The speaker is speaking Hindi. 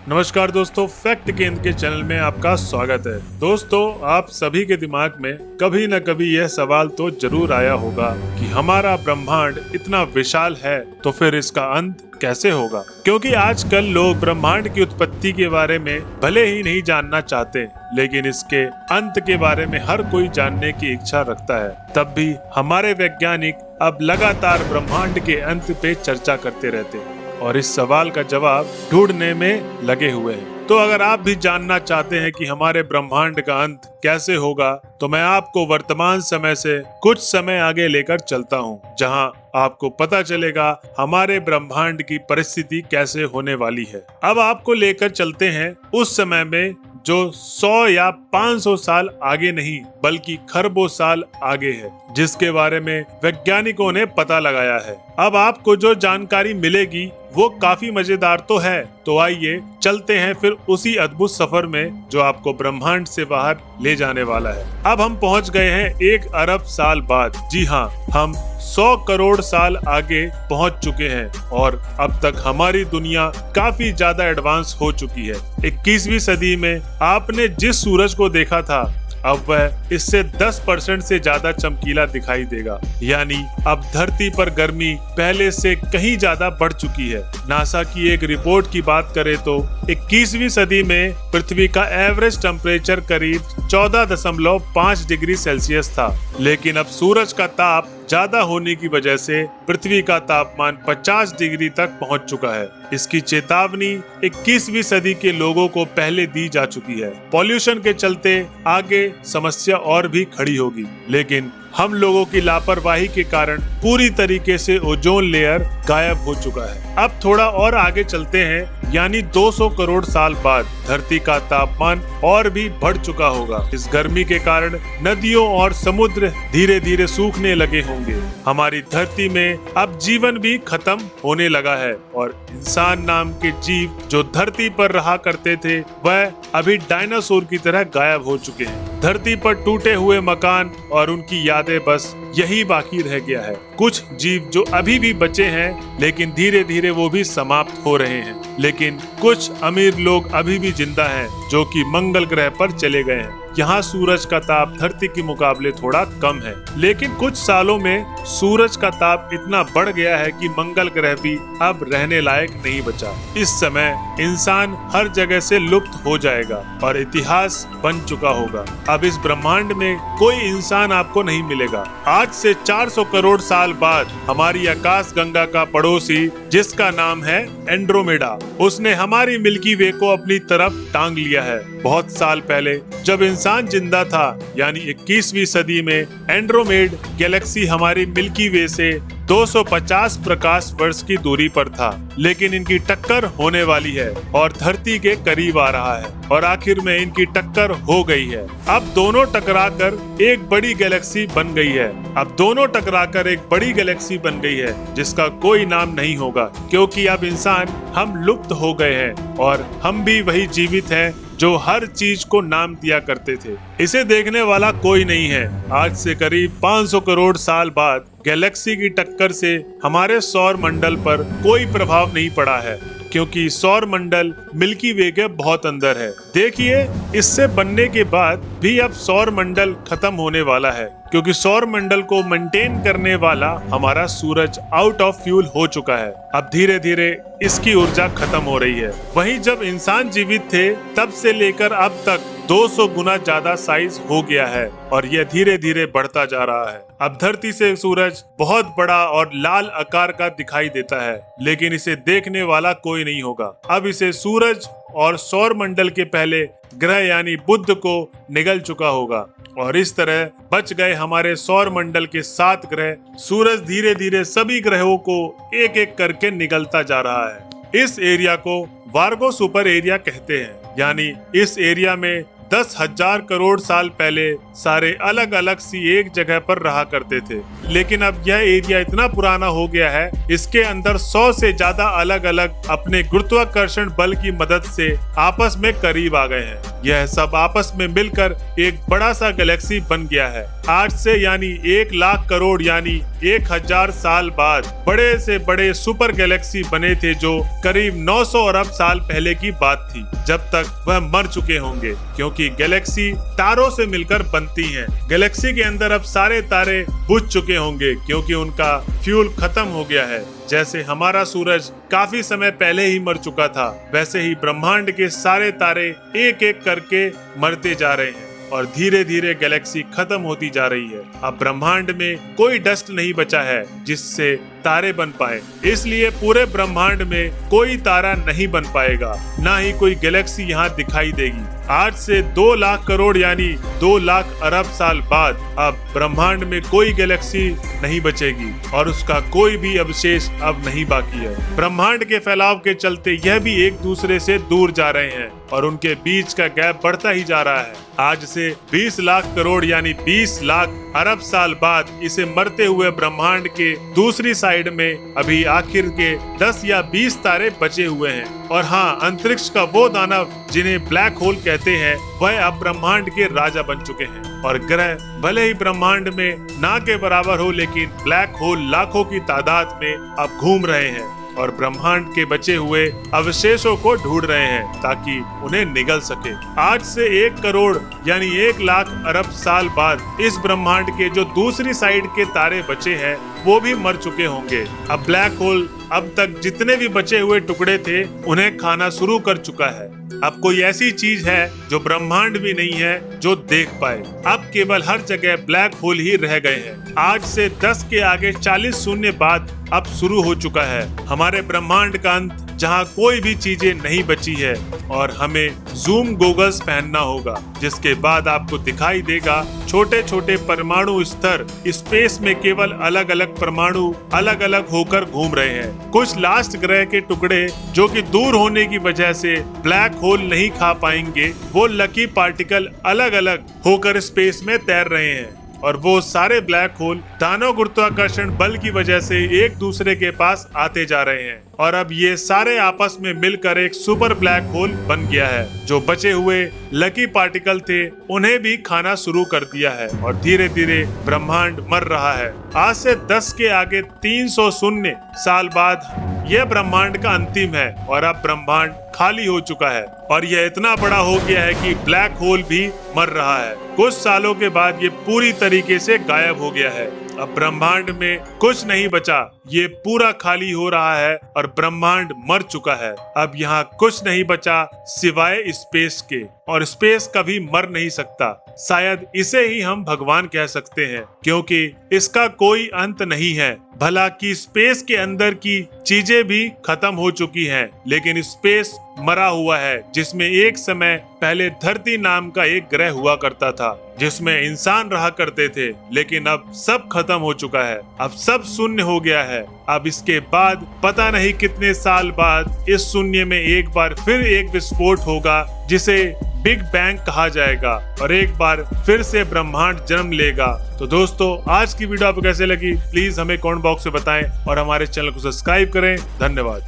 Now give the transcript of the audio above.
नमस्कार दोस्तों, फैक्ट केंद्र के चैनल में आपका स्वागत है। दोस्तों, आप सभी के दिमाग में कभी न कभी यह सवाल तो जरूर आया होगा कि हमारा ब्रह्मांड इतना विशाल है तो फिर इसका अंत कैसे होगा। क्योंकि आजकल लोग ब्रह्मांड की उत्पत्ति के बारे में भले ही नहीं जानना चाहते, लेकिन इसके अंत के बारे में हर कोई जानने की इच्छा रखता है। तब भी हमारे वैज्ञानिक अब लगातार ब्रह्मांड के अंत पे चर्चा करते रहते हैं और इस सवाल का जवाब ढूंढने में लगे हुए हैं। तो अगर आप भी जानना चाहते हैं कि हमारे ब्रह्मांड का अंत कैसे होगा, तो मैं आपको वर्तमान समय से कुछ समय आगे लेकर चलता हूं, जहां आपको पता चलेगा हमारे ब्रह्मांड की परिस्थिति कैसे होने वाली है। अब आपको लेकर चलते हैं उस समय में जो 100 या 500 साल आगे नहीं बल्कि खरबों साल आगे है, जिसके बारे में वैज्ञानिकों ने पता लगाया है। अब आपको जो जानकारी मिलेगी वो काफी मजेदार तो है, तो आइए चलते हैं फिर उसी अद्भुत सफर में जो आपको ब्रह्मांड से बाहर ले जाने वाला है। अब हम पहुंच गए हैं 1 अरब साल बाद। जी हाँ, हम 100 करोड़ साल आगे पहुंच चुके हैं और अब तक हमारी दुनिया काफी ज्यादा एडवांस हो चुकी है। 21वीं सदी में आपने जिस सूरज को देखा था, अब वह इससे 10% से ज्यादा चमकीला दिखाई देगा। यानी अब धरती पर गर्मी पहले से कहीं ज्यादा बढ़ चुकी है। नासा की एक रिपोर्ट की बात करें तो 21वीं सदी में पृथ्वी का एवरेज टेम्परेचर करीब 14.5 डिग्री सेल्सियस था, लेकिन अब सूरज का ताप ज्यादा होने की वजह से पृथ्वी का तापमान 50 डिग्री तक पहुंच चुका है। इसकी चेतावनी 21वीं सदी के लोगों को पहले दी जा चुकी है। पॉल्यूशन के चलते आगे समस्या और भी खड़ी होगी, लेकिन हम लोगों की लापरवाही के कारण पूरी तरीके से ओजोन लेयर गायब हो चुका है। अब थोड़ा और आगे चलते हैं, यानी 200 करोड़ साल बाद धरती का तापमान और भी बढ़ चुका होगा। इस गर्मी के कारण नदियों और समुद्र धीरे धीरे सूखने लगे होंगे। हमारी धरती में अब जीवन भी खत्म होने लगा है और इंसान नाम के जीव जो धरती पर रहा करते थे, वह अभी डायनासोर की तरह गायब हो चुके हैं। धरती पर टूटे हुए मकान और उनकी यादें बस यही बाकी रह गया है। कुछ जीव जो अभी भी बचे हैं, लेकिन धीरे धीरे वो भी समाप्त हो रहे हैं। लेकिन कुछ अमीर लोग अभी भी जिंदा हैं, जो कि मंगल ग्रह पर चले गए हैं। यहाँ सूरज का ताप धरती के मुकाबले थोड़ा कम है, लेकिन कुछ सालों में सूरज का ताप इतना बढ़ गया है कि मंगल ग्रह भी अब रहने लायक नहीं बचा। इस समय इंसान हर जगह से लुप्त हो जाएगा और इतिहास बन चुका होगा। अब इस ब्रह्मांड में कोई इंसान आपको नहीं मिलेगा। आज से 400 करोड़ साल बाद हमारी आकाश गंगा का पड़ोसी, जिसका नाम है एंड्रोमेडा, उसने हमारी मिल्की वे को अपनी तरफ टांग लिया है। बहुत साल पहले जब इंसान जिंदा था, यानी 21वीं सदी में, एंड्रोमेड गैलेक्सी हमारी मिल्की वे से 250 प्रकाश वर्ष की दूरी पर था, लेकिन इनकी टक्कर होने वाली है और धरती के करीब आ रहा है और आखिर में इनकी टक्कर हो गई है। अब दोनों टकराकर एक बड़ी गैलेक्सी बन गई है। अब दोनों टकराकर एक बड़ी गैलेक्सी बन गई है, जिसका कोई नाम नहीं होगा, क्योंकि अब इंसान हम लुप्त हो गए हैं और हम भी वही जीवित हैं जो हर चीज को नाम दिया करते थे। इसे देखने वाला कोई नहीं है। आज से करीब 500 करोड़ साल बाद गैलेक्सी की टक्कर से हमारे सौर मंडल पर कोई प्रभाव नहीं पड़ा है, क्योंकि सौर मंडल मिल्की वे के बहुत अंदर है। देखिए, इससे बनने के बाद भी अब सौर मंडल खत्म होने वाला है, क्योंकि सौर मंडल को मेंटेन करने वाला हमारा सूरज आउट ऑफ फ्यूल हो चुका है। अब धीरे धीरे इसकी ऊर्जा खत्म हो रही है। वहीं जब इंसान जीवित थे, तब से लेकर अब तक 200 गुना ज्यादा साइज हो गया है और यह धीरे धीरे बढ़ता जा रहा है। अब धरती से सूरज बहुत बड़ा और लाल आकार का दिखाई देता है, लेकिन इसे देखने वाला कोई नहीं होगा। अब इसे सूरज और सौर मंडल के पहले ग्रह यानी बुध को निगल चुका होगा और इस तरह बच गए हमारे सौर मंडल के 7 ग्रह। सूरज धीरे धीरे सभी ग्रहों को एक एक करके निगलता जा रहा है। इस एरिया को वार्गो सुपर एरिया कहते हैं, यानी इस एरिया में 10,000 करोड़ साल पहले सारे अलग अलग सी एक जगह पर रहा करते थे, लेकिन अब यह एरिया इतना पुराना हो गया है, इसके अंदर 100 से ज्यादा अलग अलग अपने गुरुत्वाकर्षण बल की मदद से आपस में करीब आ गए हैं। यह सब आपस में मिलकर एक बड़ा सा गैलेक्सी बन गया है। आज से यानी 1 लाख करोड़ यानी 1000 साल बाद बड़े से बड़े सुपर गैलेक्सी बने थे, जो करीब 900 अरब साल पहले की बात थी, जब तक वह मर चुके होंगे, क्योंकि गैलेक्सी तारों से मिलकर बनती हैं। गैलेक्सी के अंदर अब सारे तारे बुझ चुके होंगे, क्योंकि उनका फ्यूल खत्म हो गया है। जैसे हमारा सूरज काफी समय पहले ही मर चुका था, वैसे ही ब्रह्मांड के सारे तारे एक एक करके मरते जा रहे हैं और धीरे धीरे गैलेक्सी खत्म होती जा रही है। अब ब्रह्मांड में कोई डस्ट नहीं बचा है जिससे तारे बन पाए, इसलिए पूरे ब्रह्मांड में कोई तारा नहीं बन पाएगा, ना ही कोई गैलेक्सी यहाँ दिखाई देगी। आज से 2 लाख करोड़ यानी 2 लाख अरब साल बाद अब ब्रह्मांड में कोई गैलेक्सी नहीं बचेगी और उसका कोई भी अवशेष अब नहीं बाकी है। ब्रह्मांड के फैलाव के चलते यह भी एक दूसरे से दूर जा रहे हैं और उनके बीच का गैप बढ़ता ही जा रहा है। आज से 20 लाख करोड़ यानी 20 लाख अरब साल बाद इसे मरते हुए ब्रह्मांड के दूसरी साइड में अभी आखिर के 10 या 20 तारे बचे हुए हैं। और हाँ, अंतरिक्ष का वो दानव जिन्हें ब्लैक होल कहते हैं, वह अब ब्रह्मांड के राजा बन चुके हैं। और ग्रह भले ही ब्रह्मांड में ना के बराबर हो, लेकिन ब्लैक होल लाखों की तादाद में अब घूम रहे हैं और ब्रह्मांड के बचे हुए अवशेषों को ढूंढ रहे हैं ताकि उन्हें निगल सके। आज से 1 करोड़ यानी 1 लाख अरब साल बाद इस ब्रह्मांड के जो दूसरी साइड के तारे बचे हैं वो भी मर चुके होंगे। अब ब्लैक होल अब तक जितने भी बचे हुए टुकड़े थे उन्हें खाना शुरू कर चुका है। अब कोई ऐसी चीज है जो ब्रह्मांड भी नहीं है जो देख पाए। अब केवल हर जगह ब्लैक होल ही रह गए हैं। आज से 10 के आगे 40 शून्य बाद अब शुरू हो चुका है हमारे ब्रह्मांड का अंत, जहां कोई भी चीजें नहीं बची है और हमें जूम गॉगल्स पहनना होगा, जिसके बाद आपको दिखाई देगा छोटे छोटे परमाणु स्तर स्पेस में केवल अलग अलग परमाणु अलग अलग होकर घूम रहे हैं। कुछ लास्ट ग्रह के टुकड़े जो कि दूर होने की वजह से ब्लैक होल नहीं खा पाएंगे, वो लकी पार्टिकल अलग अलग होकर स्पेस में तैर रहे हैं और वो सारे ब्लैक होल दानव गुरुत्वाकर्षण बल की वजह से एक दूसरे के पास आते जा रहे हैं और अब ये सारे आपस में मिलकर एक सुपर ब्लैक होल बन गया है। जो बचे हुए लकी पार्टिकल थे उन्हें भी खाना शुरू कर दिया है और धीरे धीरे ब्रह्मांड मर रहा है। आज से 10 के आगे 300 शून्य साल बाद यह ब्रह्मांड का अंतिम है और अब ब्रह्मांड खाली हो चुका है और यह इतना बड़ा हो गया है कि ब्लैक होल भी मर रहा है। कुछ सालों के बाद ये पूरी तरीके से गायब हो गया है। अब ब्रह्मांड में कुछ नहीं बचा, ये पूरा खाली हो रहा है और ब्रह्मांड मर चुका है। अब यहाँ कुछ नहीं बचा सिवाय स्पेस के और स्पेस कभी मर नहीं सकता। शायद इसे ही हम भगवान कह सकते हैं, क्योंकि इसका कोई अंत नहीं है। भला कि स्पेस के अंदर की चीजें भी खत्म हो चुकी हैं, लेकिन स्पेस मरा हुआ है, जिसमें एक समय पहले धरती नाम का एक ग्रह हुआ करता था, जिसमें इंसान रहा करते थे, लेकिन अब सब खत्म हो चुका है। अब सब शून्य हो गया है। अब इसके बाद पता नहीं कितने साल बाद इस शून्य में एक बार फिर एक विस्फोट होगा, जिसे बिग बैंग कहा जाएगा और एक बार फिर से ब्रह्मांड जन्म लेगा। तो दोस्तों, आज की वीडियो आपको कैसे लगी प्लीज हमें कमेंट बॉक्स में बताएं और हमारे चैनल को सब्सक्राइब करें। धन्यवाद।